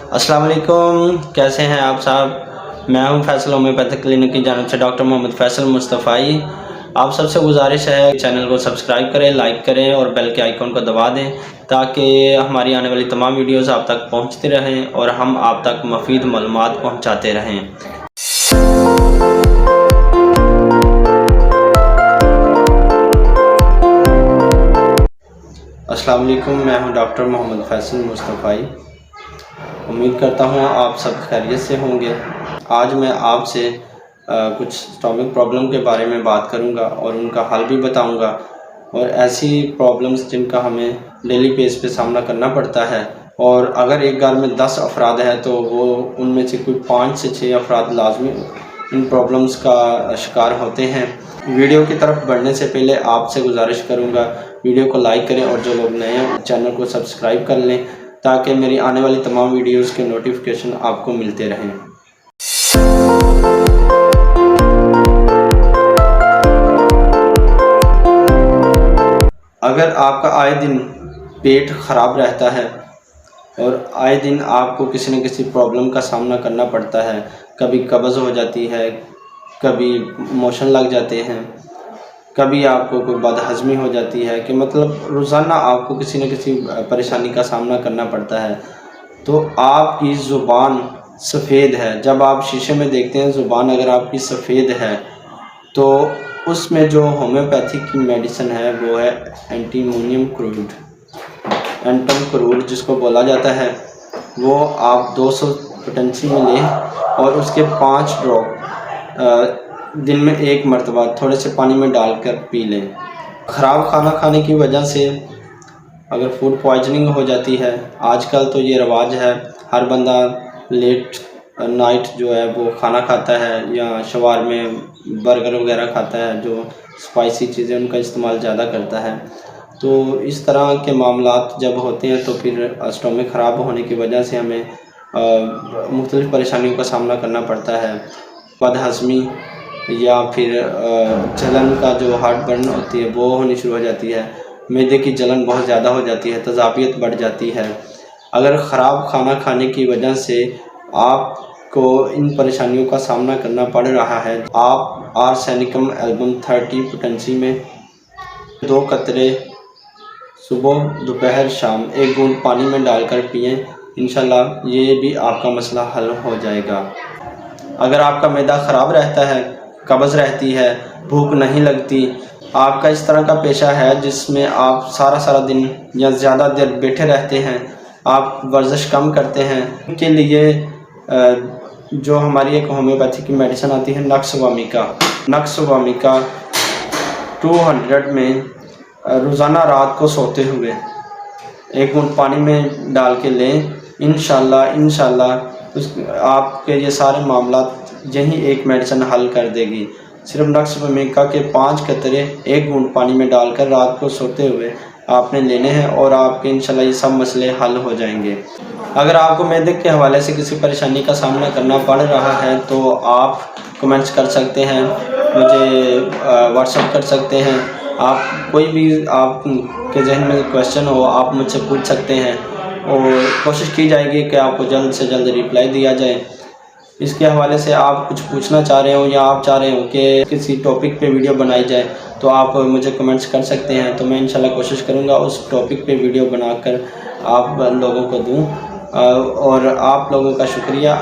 अस्सलाम वालेकुम, कैसे हैं आप साहब। मैं हूं फैसल होम्योपैथिक क्लिनिक की जानिब से डॉक्टर मोहम्मद फैसल मुस्तफ़ाई। आप सबसे गुजारिश है चैनल को सब्सक्राइब करें, लाइक करें और बेल के आइकॉन को दबा दें ताकि हमारी आने वाली तमाम वीडियोस आप तक पहुंचती रहें और हम आप तक मुफीद मालूमात पहुंचाते रहें। अस्सलाम वालेकुम, मैं हूं डॉक्टर मोहम्मद फैसल मुस्तफ़ाई। उम्मीद करता हूँ आप सब खैरियत से होंगे। आज मैं आपसे कुछ स्टमक प्रॉब्लम के बारे में बात करूँगा और उनका हल भी बताऊँगा, और ऐसी प्रॉब्लम्स जिनका हमें डेली बेस पे सामना करना पड़ता है, और अगर एक घर में 10 अफराद हैं तो वो उनमें से कोई 5 से 6 अफराद लाजमी इन प्रॉब्लम्स का शिकार होते हैं। वीडियो की तरफ बढ़ने से पहले आपसे गुजारिश करूँगा, वीडियो को लाइक करें और जो लोग नए हैं चैनल को सब्सक्राइब कर लें ताकि मेरी आने वाली तमाम वीडियोस के नोटिफिकेशन आपको मिलते रहें। अगर आपका आए दिन पेट ख़राब रहता है और आए दिन आपको किसी न किसी प्रॉब्लम का सामना करना पड़ता है, कभी कब्ज़ हो जाती है, कभी मोशन लग जाते हैं, कभी आपको कोई बदहज़मी हो जाती है, कि मतलब रोज़ाना आपको किसी न किसी परेशानी का सामना करना पड़ता है, तो आपकी ज़ुबान सफ़ेद है। जब आप शीशे में देखते हैं ज़ुबान अगर आपकी सफ़ेद है तो उसमें जो होम्योपैथिक की मेडिसिन है वो है एंटीमोनियम क्लोराइड, एंटम क्लोराइड जिसको बोला जाता है। वो आप 200 पोटेंसी में लें और उसके 5 ड्रॉप दिन में 1 मरतबा थोड़े से पानी में डालकर पी लें। ख़राब खाना खाने की वजह से अगर फूड पॉइजनिंग हो जाती है, आजकल तो ये रवाज है, हर बंदा लेट नाइट जो है वो खाना खाता है या शवार में बर्गर वगैरह खाता है, जो स्पाइसी चीज़ें उनका इस्तेमाल ज़्यादा करता है। तो इस तरह के मामलात जब होते हैं तो फिर स्टमक ख़राब होने की वजह से हमें मुख्तलिफ़ परेशानियों का सामना करना पड़ता है। बदहज़मी या फिर जलन का जो हार्ट बर्न होती है वो होनी शुरू हो जाती है, मैदे की जलन बहुत ज़्यादा हो जाती है, तज़ाबियत बढ़ जाती है। अगर ख़राब खाना खाने की वजह से आपको इन परेशानियों का सामना करना पड़ रहा है, आप आर्सेनिकम एल्बम 30 पोटेंसी में 2 कतरे सुबह दोपहर शाम 1 बूंद पानी में डालकर पिएँ, इंशाल्लाह ये भी आपका मसला हल हो जाएगा। अगर आपका मैदा ख़राब रहता है, कब्ज़ रहती है, भूख नहीं लगती, आपका इस तरह का पेशा है जिसमें आप सारा दिन या ज़्यादा देर बैठे रहते हैं, आप वर्जिश कम करते हैं, उनके लिए जो हमारी एक होम्योपैथी की मेडिसिन आती है नक्स वामिका 200 में रोज़ाना रात को सोते हुए 1 बूंद पानी में डाल के लें, इंशाल्लाह आपके ये सारे मामलात यही एक मेडिसिन हल कर देगी। सिर्फ नक्स वामिका के 5 कतरे 1 बूंद पानी में डालकर रात को सोते हुए आपने लेने हैं और आपके इंशाल्लाह ये सब मसले हल हो जाएंगे। अगर आपको मैदे के हवाले से किसी परेशानी का सामना करना पड़ रहा है तो आप कमेंट्स कर सकते हैं, मुझे व्हाट्सअप कर सकते हैं, आप कोई भी आपके जहन में क्वेश्चन हो आप मुझसे पूछ सकते हैं और कोशिश की जाएगी कि आपको जल्द से जल्द रिप्लाई दिया जाए। इसके हवाले से आप कुछ पूछना चाह रहे हो या आप चाह रहे हो कि किसी टॉपिक पे वीडियो बनाई जाए तो आप मुझे कमेंट्स कर सकते हैं, तो मैं इंशाल्लाह कोशिश करूँगा उस टॉपिक पे वीडियो बनाकर आप लोगों को दूँ। और आप लोगों का शुक्रिया,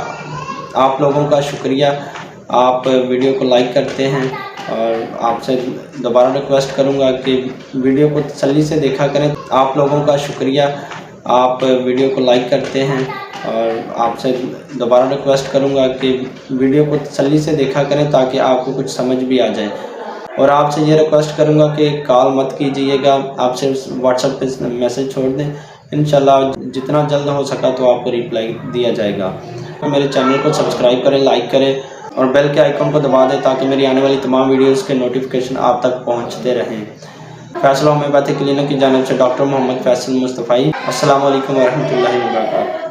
आप वीडियो को लाइक करते हैं, और आपसे दोबारा रिक्वेस्ट करूँगा कि वीडियो को तसल्ली से देखा करें। आप लोगों का शुक्रिया, आप वीडियो को लाइक करते हैं, और आपसे दोबारा रिक्वेस्ट करूँगा कि वीडियो को तसल्ली से देखा करें ताकि आपको कुछ समझ भी आ जाए। और आपसे ये रिक्वेस्ट करूँगा कि कॉल मत कीजिएगा, आप सिर्फ व्हाट्सएप पे मैसेज छोड़ दें, इंशाल्लाह जितना जल्द हो सका तो आपको रिप्लाई दिया जाएगा। तो मेरे चैनल को सब्सक्राइब करें, लाइक करें और बेल के आइकन को दबा दें ताकि मेरी आने वाली तमाम वीडियोस के नोटिफिकेशन आप तक पहुंचते रहें। फैसल होम्योपैथिक क्लिनिक की जानिब से डॉक्टर मोहम्मद फैसल मुस्तफ़ाई। अस्सलाम वालेकुम व रहमतुल्लाहि व बरकातहू।